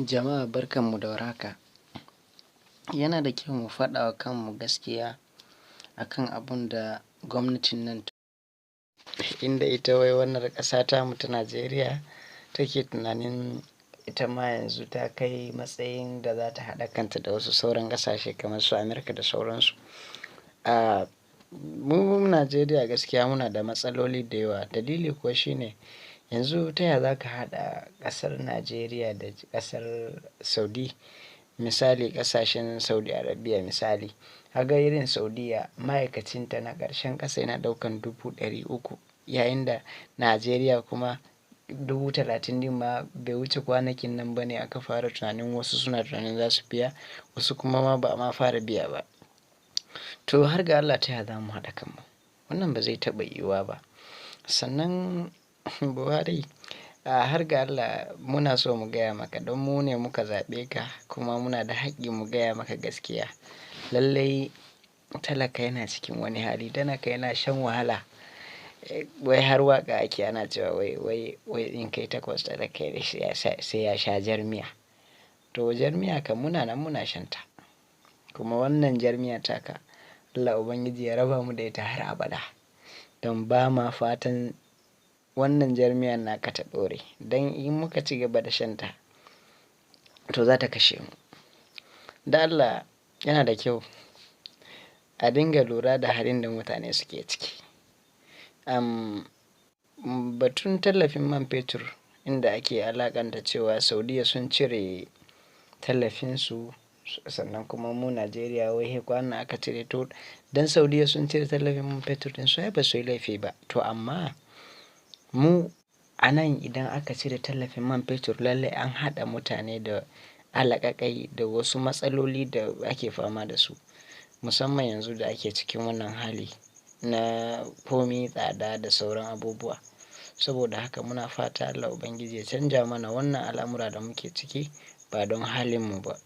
Jama'a barkanmu da warhaka. Yana da kyau mu faɗa wa kanmu gaskiya akan abun da gwamnatin nan inda ita wai wannan ƙasa tamu ta Najeriya take tunanin ita ma yanzu ta kai matsayin da za ta haɗa kanta da wasu sauran ƙasashe kamar su Amurka da sauransu. Mu Najeriya gaskiya muna da matsaloli da yawa. Dalili kuwa shine yanzu ta ya za ka haɗa ƙasar Najeriya da ƙasar Saudi, misali ƙasashen Saudi Arabia misali. Kaga irin Saudiya ma'aikacinta na ƙarshen ƙasa yana ɗaukan 300,000, yayin da Najeriya kuma 30,000 ɗin ma bai wuce kwanakin nan ba ne aka fara tunanin wasu suna tunanin za su biya, wasu kuma ma ba a ma fara biya ba. To har ga Allah ta ya za mu haɗa kanmu? Wannan ba zai taɓa yiwuwa ba. Sannan Buhari, har ga Allah muna so mu gaya maka don mu ne muka zaɓe ka kuma muna da haƙƙi mu gaya maka gaskiya. Lallai talaka yana cikin wani hali, talaka yana shan wahala. Wai har waƙa ake ana cewa wai in kai takwas talaka sai ya sha jar miya. To jar miya kam muna nan muna shan ta. Kuma wannan jar miya taka Allah Ubangiji ya raba mu da ita har abada. Don ba ma fatan wannan jar miyan naka ta ɗore. Don in muka ci gaba da shan ta to za ta kashe mu. Da Allah yana da kyau a dinga lura da halin da mutane suke ciki. Batun tallafin man fetur inda ake alaƙanta cewa Saudiya sun cire tallafinsu, sannan kuma mu Najeriya wai kwanan nan aka cire. To don Saudiya sun cire tallafin man fetur ɗinsu ai ba su yi laifi ba. To amma mu a nan idan aka cire tallafin man fetur lallai an haɗa mutane da alaƙaƙai da wasu matsaloli da ake fama da su. Musamman yanzu da ake cikin wannan hali na komi tsada da sauran abubuwa. Saboda haka muna fata Allah Ubangiji ya canja mana wannan al'amura da muke ciki ba don halinmu ba.